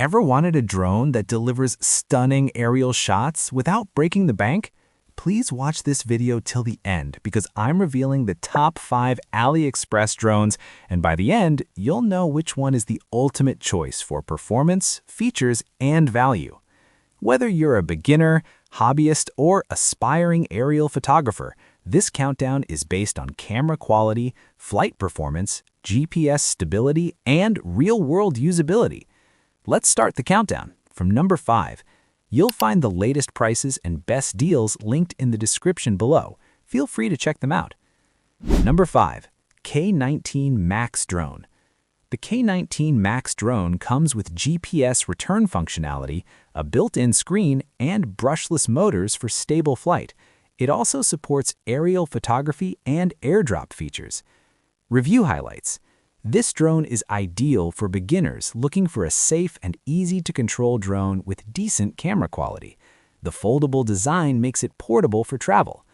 Ever wanted a drone that delivers stunning aerial shots without breaking the bank? Please watch this video till the end because I'm revealing the top 5 AliExpress drones, and by the end, you'll know which one is the ultimate choice for performance, features, and value. Whether you're a beginner, hobbyist, or aspiring aerial photographer, this countdown is based on camera quality, flight performance, GPS stability, and real-world usability. Let's start the countdown. From number 5, you'll find the latest prices and best deals linked in the description below. Feel free to check them out. Number 5. K19 MAX Drone. The K19 MAX Drone comes with GPS return functionality, a built-in screen, and brushless motors for stable flight. It also supports aerial photography and airdrop features. Review highlights. This drone is ideal for beginners looking for a safe and easy-to-control drone with decent camera quality. The foldable design makes it portable for travel.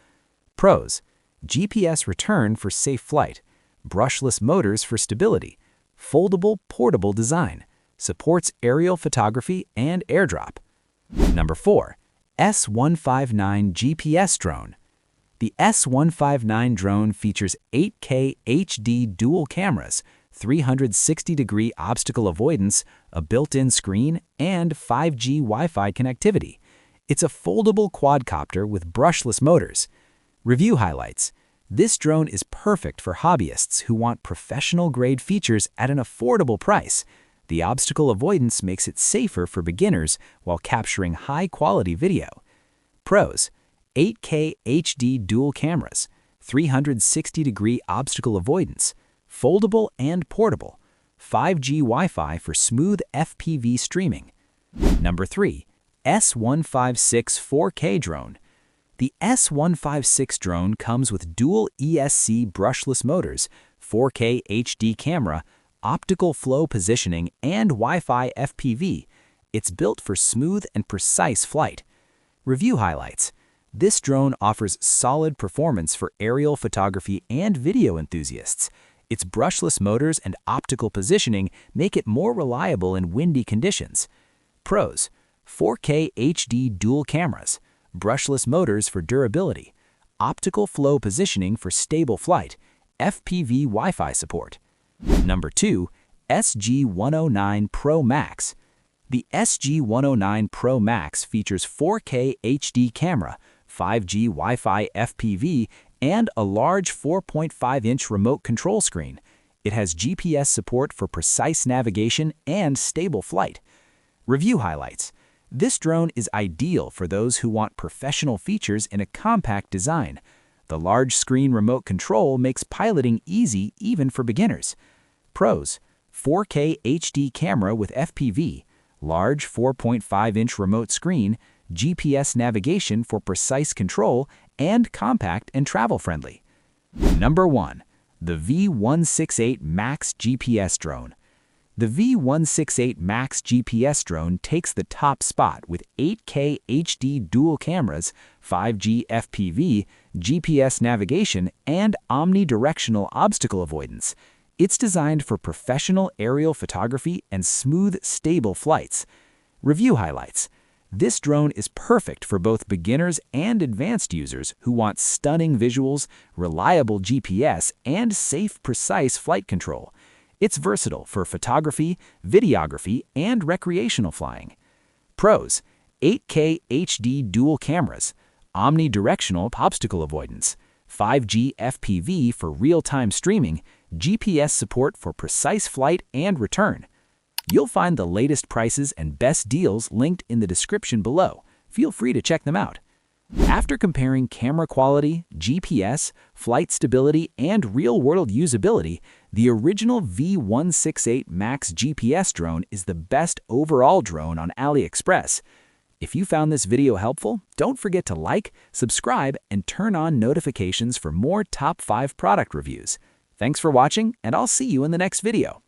Pros: GPS return for safe flight, brushless motors for stability, foldable portable design, supports aerial photography and airdrop. Number 4. S159 GPS Drone. The S159 drone features 8K HD dual cameras, 360-degree obstacle avoidance, a built-in screen, and 5G Wi-Fi connectivity. It's a foldable quadcopter with brushless motors. Review highlights. This drone is perfect for hobbyists who want professional-grade features at an affordable price. The obstacle avoidance makes it safer for beginners while capturing high-quality video. Pros: 8K HD dual cameras, 360-degree obstacle avoidance, foldable and portable, 5G Wi-Fi for smooth FPV streaming. Number 3. S156 4K Drone. The S156 drone comes with dual ESC brushless motors, 4K HD camera, optical flow positioning, and Wi-Fi FPV. It's built for smooth and precise flight. Review highlights. This drone offers solid performance for aerial photography and video enthusiasts. Its brushless motors and optical positioning make it more reliable in windy conditions. Pros: 4K HD dual cameras, brushless motors for durability, optical flow positioning for stable flight, FPV Wi-Fi support. Number 2. SG109 Pro Max. The SG109 Pro Max features 4K HD camera, 5G Wi-Fi FPV, and a large 4.5-inch remote control screen. It has GPS support for precise navigation and stable flight. Review highlights. This drone is ideal for those who want professional features in a compact design. The large screen remote control makes piloting easy even for beginners. Pros: 4K HD camera with FPV, large 4.5-inch remote screen, GPS navigation for precise control, and compact and travel-friendly. Number 1. The V168 MAX GPS Drone. The V168 MAX GPS Drone takes the top spot with 8K HD dual cameras, 5G FPV, GPS navigation, and omnidirectional obstacle avoidance. It's designed for professional aerial photography and smooth, stable flights. Review highlights. This drone is perfect for both beginners and advanced users who want stunning visuals, reliable GPS, and safe, precise flight control. It's versatile for photography, videography, and recreational flying. Pros: 8K HD dual cameras, omnidirectional obstacle avoidance, 5G FPV for real-time streaming, GPS support for precise flight and return. You'll find the latest prices and best deals linked in the description below. Feel free to check them out. After comparing camera quality, GPS, flight stability, and real-world usability, the original V168 MAX GPS drone is the best overall drone on AliExpress. If you found this video helpful, don't forget to like, subscribe, and turn on notifications for more top 5 product reviews. Thanks for watching, and I'll see you in the next video.